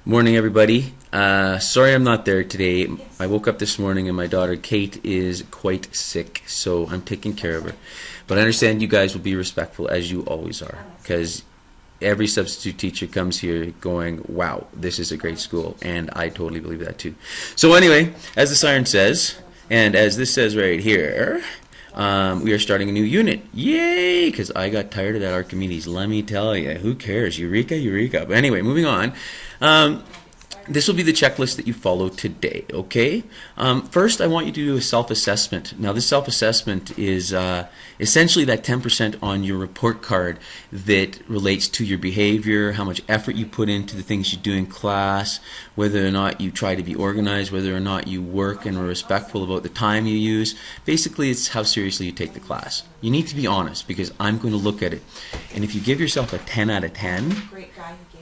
Morning, everybody. Sorry I'm not there today. I woke up this morning and my daughter Kate is quite sick, so I'm taking care of her. But I understand you guys will be respectful as you always are, because every substitute teacher comes here going, wow, this is a great school, and I totally believe that too. So anyway, as the siren says, and as this says right here, we are starting a new unit. Yay! Because I got tired of that Archimedes. Let me tell you. Who cares? Eureka, eureka. But anyway, moving on. This will be the checklist that you follow today, okay? First, I want you to do a self-assessment. Now, this self-assessment is essentially that 10% on your report card that relates to your behavior, how much effort you put into the things you do in class, whether or not you try to be organized, whether or not you work and are respectful about the time you use. Basically, it's how seriously you take the class. You need to be honest, because I'm going to look at it. And if you give yourself a 10 out of 10,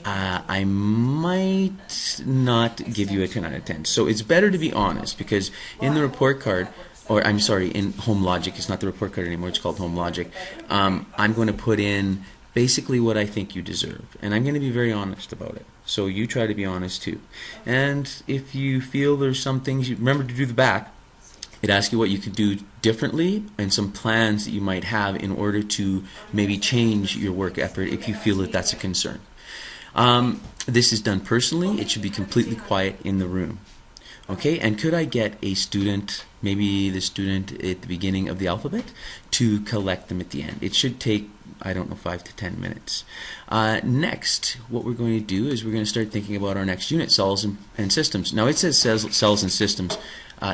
I might not give you a 10 out of 10. So it's better to be honest, because in the report card, or I'm sorry, in Home Logic, it's not the report card anymore, it's called Home Logic, I'm going to put in basically what I think you deserve. And I'm going to be very honest about it. So you try to be honest too. And if you feel there's some things, you remember to do the back. It asks you what you could do differently and some plans that you might have in order to maybe change your work effort if you feel that that's a concern. This is done personally. It should be completely quiet in the room. Okay, and could I get a student, maybe the student at the beginning of the alphabet, to collect them at the end? It should take, I don't know, 5 to 10 minutes. Next, what we're going to do is we're going to start thinking about our next unit, cells and systems. Now it says cells and systems.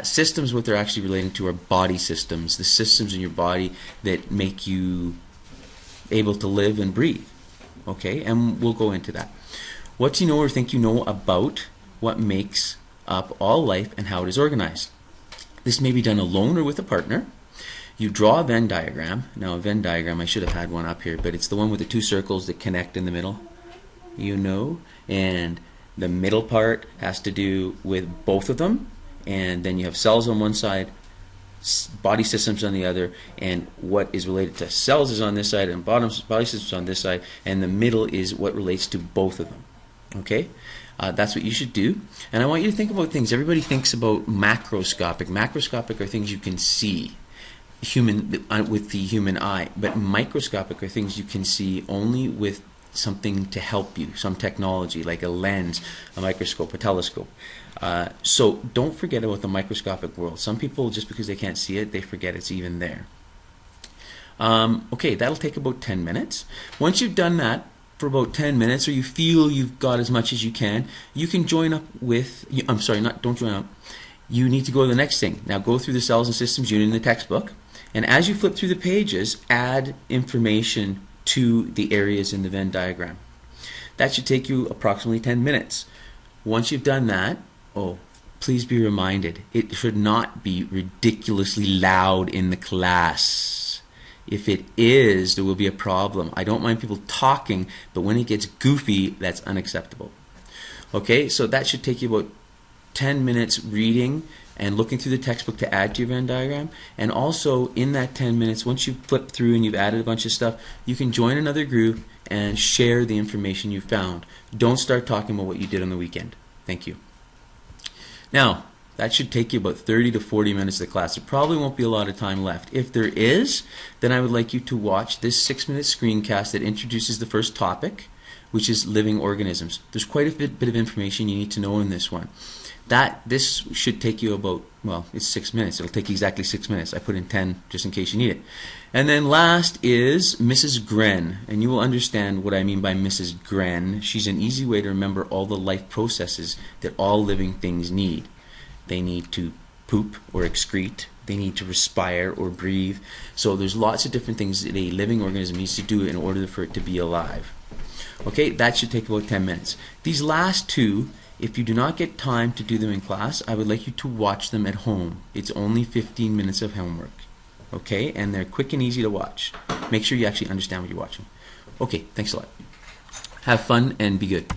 Systems, what they're actually relating to, are body systems, the systems in your body that make you able to live and breathe. Okay, and we'll go into that. What do you know or think you know about what makes up all life and how it is organized? This may be done alone or with a partner. You draw a Venn diagram. Now, a Venn diagram, I should have had one up here, but it's the one with the two circles that connect in the middle. You know, and the middle part has to do with both of them, and then you have cells on one side, body systems on the other, and what is related to cells is on this side and body systems on this side, and the middle is what relates to both of them. Okay, that's what you should do. And I want you to think about things. Everybody thinks about macroscopic. Macroscopic are things you can see with the human eye, but microscopic are things you can see only with something to help you, some technology like a lens, a microscope, a telescope. So don't forget about the microscopic world. Some people, just because they can't see it, they forget it's even there. Okay, that'll take about 10 minutes. Once you've done that for about 10 minutes, or you feel you've got as much as you can join up with, I'm sorry, don't join up. You need to go to the next thing. Now go through the cells and systems unit in the textbook, and as you flip through the pages, add information to the areas in the Venn diagram. That should take you approximately 10 minutes. Once you've done that, please be reminded, it should not be ridiculously loud in the class. If it is, there will be a problem. I don't mind people talking, but when it gets goofy, that's unacceptable. Okay, so that should take you about 10 minutes reading and looking through the textbook to add to your Venn diagram. And also in that 10 minutes, once you've flipped through and you've added a bunch of stuff, you can join another group and share the information you found. Don't start talking about what you did on the weekend. Thank you. Now, that should take you about 30 to 40 minutes of the class. There probably won't be a lot of time left. If there is, then I would like you to watch this 6-minute screencast that introduces the first topic, which is living organisms. There's quite a bit of information you need to know in this one. This should take you about, well, it's 6 minutes. It'll take exactly 6 minutes. I put in 10 just in case you need it. And then last is Mrs. Gren, and you will understand what I mean by Mrs. Gren. She's an easy way to remember all the life processes that all living things need. They need to poop or excrete. They need to respire or breathe. So there's lots of different things that a living organism needs to do in order for it to be alive. Okay, that should take about 10 minutes. These last two, if you do not get time to do them in class, I would like you to watch them at home. It's only 15 minutes of homework. Okay, and they're quick and easy to watch. Make sure you actually understand what you're watching. Okay, thanks a lot. Have fun and be good.